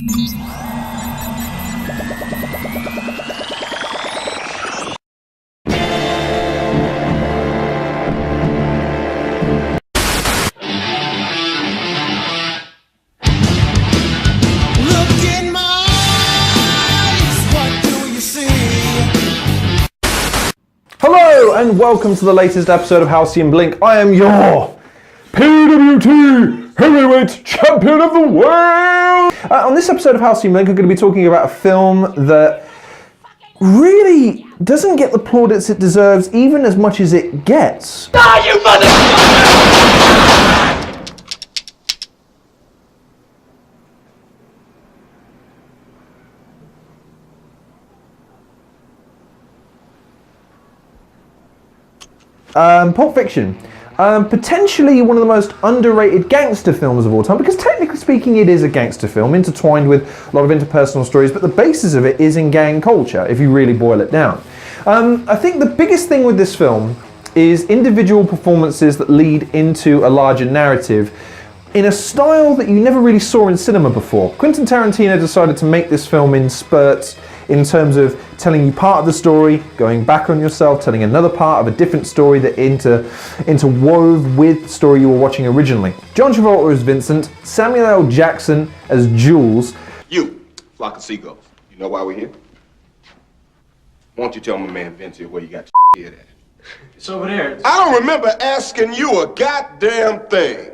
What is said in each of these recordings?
Hello and welcome to the latest episode of Halcyon Blink. I am your PWT Heavyweight Champion of the World! On this episode of Halcyon Blink, I'm going to be talking about a film that really doesn't get the plaudits it deserves even as much as it gets. Ah, you motherfucker! Pulp Fiction. Potentially one of the most underrated gangster films of all time, because technically speaking it is a gangster film intertwined with a lot of interpersonal stories, but the basis of it is in gang culture, if you really boil it down. I think the biggest thing with this film is individual performances that lead into a larger narrative in a style that you never really saw in cinema before. Quentin Tarantino decided to make this film in spurts, in terms of telling you part of the story, going back on yourself, telling another part of a different story that interwove with the story you were watching originally. John Travolta as Vincent, Samuel L. Jackson as Jules. You, flock of seagulls, you know why we're here? Why don't you tell my man Vince here where you got your head at? It's over there. I don't remember asking you a goddamn thing.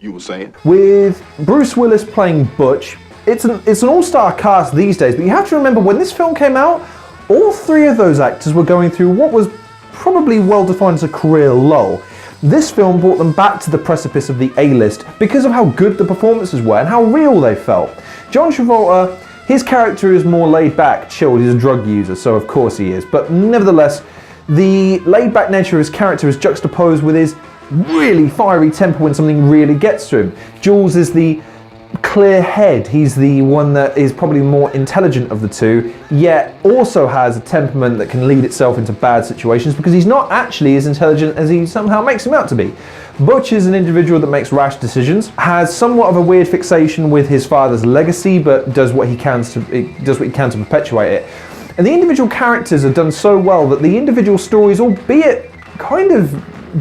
You were saying? With Bruce Willis playing Butch. It's an all-star cast these days, but you have to remember when this film came out, all three of those actors were going through what was probably well-defined as a career lull. This film brought them back to the precipice of the A-list because of how good the performances were and how real they felt. John Travolta, his character is more laid-back, chilled, he's a drug user, so of course he is, but nevertheless, the laid-back nature of his character is juxtaposed with his really fiery temper when something really gets to him. Jules is the clear head. He's the one that is probably more intelligent of the two, yet also has a temperament that can lead itself into bad situations because he's not actually as intelligent as he somehow makes him out to be. Butch is an individual that makes rash decisions, has somewhat of a weird fixation with his father's legacy, but does what he can to perpetuate it. And the individual characters are done so well that the individual stories, albeit kind of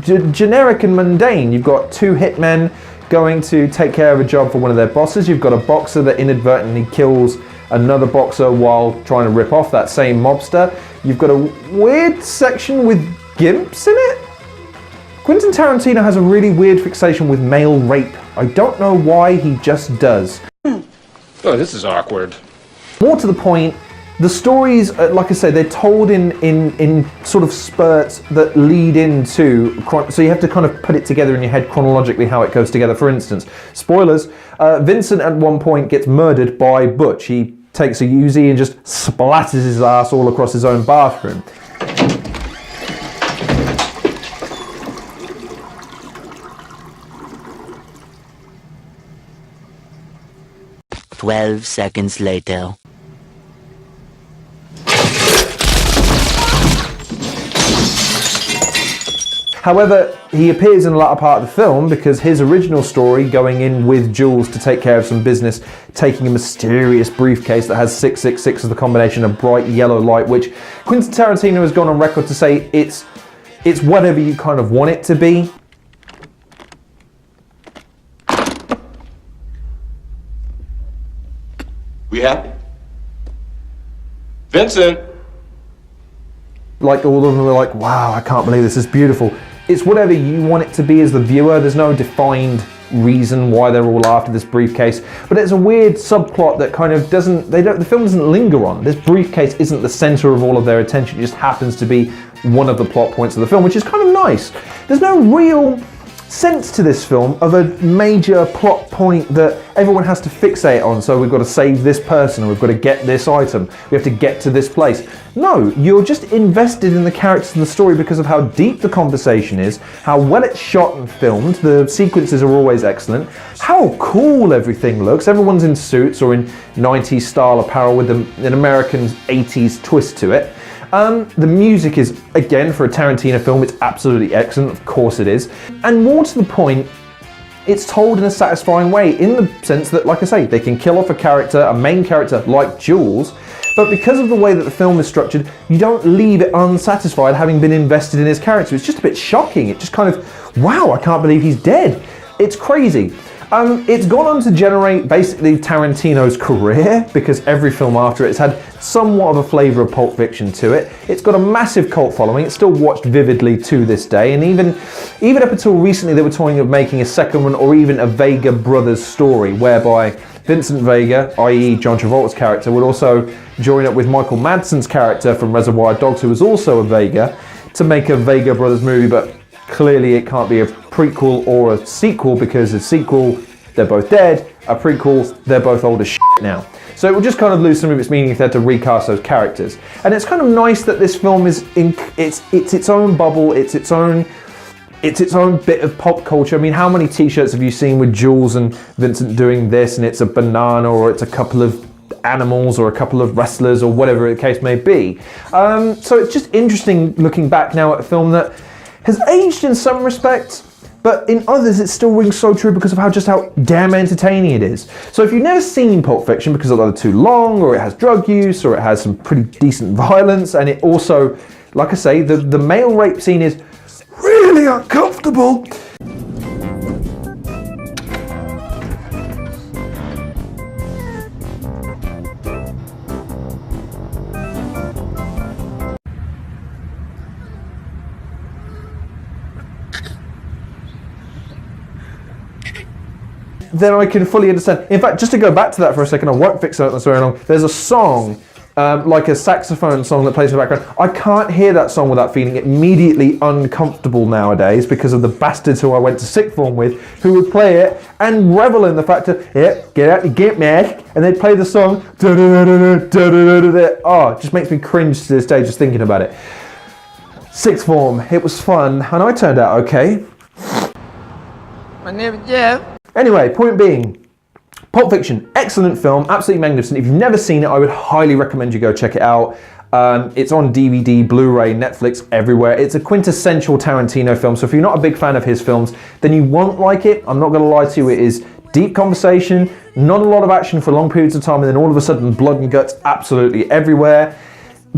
generic and mundane. You've got two hitmen going to take care of a job for one of their bosses. You've got a boxer that inadvertently kills another boxer while trying to rip off that same mobster. You've got a weird section with gimps in it. Quentin Tarantino has a really weird fixation with male rape. I don't know why, he just does. Oh, this is awkward. More to the point, the stories, like I say, they're told in sort of spurts that lead into, so you have to kind of put it together in your head chronologically how it goes together. For instance, spoilers, Vincent at one point gets murdered by Butch. He takes a Uzi and just splatters his ass all across his own bathroom. "12 seconds later." However, he appears in the latter part of the film because his original story, going in with Jules to take care of some business, taking a mysterious briefcase that has 666 as the combination of bright yellow light, which Quentin Tarantino has gone on record to say it's whatever you kind of want it to be. We happy? Vincent! Like all of them are like, wow, I can't believe this is beautiful. It's whatever you want it to be as the viewer. There's no defined reason why they're all after this briefcase, but it's a weird subplot that kind of the film doesn't linger on. This briefcase isn't the center of all of their attention. It just happens to be one of the plot points of the film, which is kind of nice. There's no real sense to this film of a major plot point that everyone has to fixate on. So we've got to save this person, or we've got to get this item, we have to get to this place. No, you're just invested in the characters and the story because of how deep the conversation is, how well it's shot and filmed, the sequences are always excellent, how cool everything looks. Everyone's in suits or in 90s style apparel with an American 80s twist to it. The music is, again, for a Tarantino film, it's absolutely excellent. Of course it is. And more to the point, it's told in a satisfying way, in the sense that, like I say, they can kill off a character, a main character like Jules, but because of the way that the film is structured, you don't leave it unsatisfied having been invested in his character. It's just a bit shocking. It just kind of, wow, I can't believe he's dead. It's crazy. It's gone on to generate basically Tarantino's career, because every film after it has had somewhat of a flavour of Pulp Fiction to it. It's got a massive cult following. It's still watched vividly to this day, and even up until recently they were talking of making a second one, or even a Vega brothers story, whereby Vincent Vega, i.e. John Travolta's character, would also join up with Michael Madsen's character from Reservoir Dogs, who was also a Vega, to make a Vega brothers movie, but clearly it can't be a prequel or a sequel, because a sequel, they're both dead. A prequel, they're both old as shit now. So it would just kind of lose some of its meaning if they had to recast those characters. And it's kind of nice that this film is it's its own bubble, it's its own bit of pop culture. I mean, how many t-shirts have you seen with Jules and Vincent doing this, and it's a banana, or it's a couple of animals, or a couple of wrestlers, or whatever the case may be. So it's just interesting looking back now at a film that has aged in some respects, but in others it still rings so true because of how damn entertaining it is. So if you've never seen Pulp Fiction because it's either too long, or it has drug use, or it has some pretty decent violence, and it also, like I say, the male rape scene is really uncomfortable. Then I can fully understand. In fact, just to go back to that for a second, I won't fix it that's very long. There's a song, like a saxophone song that plays in the background. I can't hear that song without feeling immediately uncomfortable nowadays, because of the bastards who I went to sixth form with, who would play it and revel in the fact that, yeah, get out, get mad, and they'd play the song. Oh, it just makes me cringe to this day just thinking about it. Sixth form, it was fun, and I turned out okay. My name is Jeff. Anyway, point being, Pulp Fiction, excellent film, absolutely magnificent. If you've never seen it, I would highly recommend you go check it out. It's on DVD, Blu-ray, Netflix, everywhere. It's a quintessential Tarantino film, so if you're not a big fan of his films, then you won't like it. I'm not going to lie to you, it is deep conversation, not a lot of action for long periods of time, and then all of a sudden blood and guts absolutely everywhere.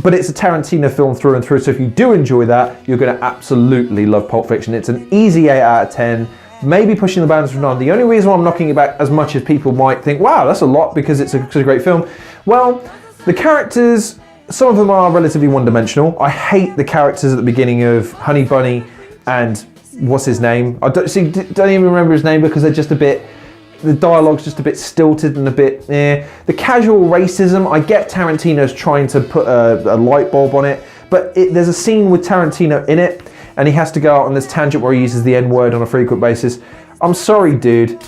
But it's a Tarantino film through and through, so if you do enjoy that, you're going to absolutely love Pulp Fiction. It's an easy 8 out of 10. Maybe pushing the boundaries from 9. The only reason why I'm knocking it back as much as people might think, wow, that's a lot because it's a great film. Well, the characters, some of them are relatively one-dimensional. I hate the characters at the beginning of Honey Bunny and what's his name? I don't even remember his name because they're just a bit, the dialogue's just a bit stilted and a bit, The casual racism, I get Tarantino's trying to put a light bulb on it, but there's a scene with Tarantino in it, and he has to go out on this tangent where he uses the N-word on a frequent basis. I'm sorry, dude.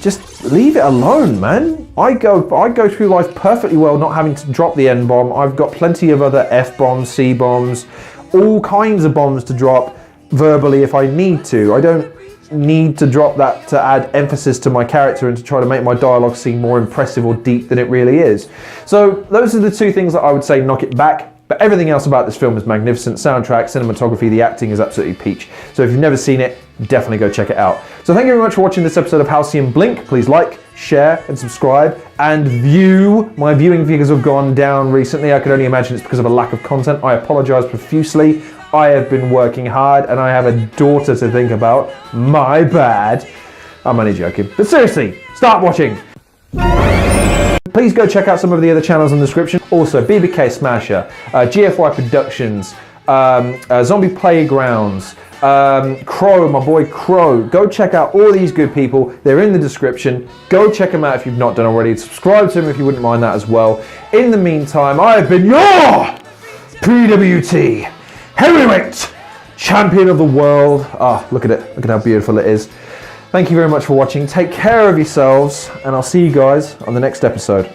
Just leave it alone, man. I go through life perfectly well not having to drop the N-bomb. I've got plenty of other F-bombs, C-bombs, all kinds of bombs to drop verbally if I need to. I don't need to drop that to add emphasis to my character and to try to make my dialogue seem more impressive or deep than it really is. So those are the two things that I would say knock it back. But everything else about this film is magnificent. Soundtrack, cinematography, the acting is absolutely peach. So if you've never seen it, definitely go check it out. So thank you very much for watching this episode of Halcyon Blink. Please like, share, and subscribe, and view. My viewing figures have gone down recently. I can only imagine it's because of a lack of content. I apologize profusely. I have been working hard, and I have a daughter to think about. My bad. I'm only joking. But seriously, start watching. Please go check out some of the other channels in the description. Also, BBK Smasher, GFY Productions, Zombie Playgrounds, Crow, my boy Crow. Go check out all these good people. They're in the description. Go check them out if you've not done already. Subscribe to them if you wouldn't mind that as well. In the meantime, I have been your PWT Heavyweight Champion of the World. Ah, look at it. Look at how beautiful it is. Thank you very much for watching. Take care of yourselves, and I'll see you guys on the next episode.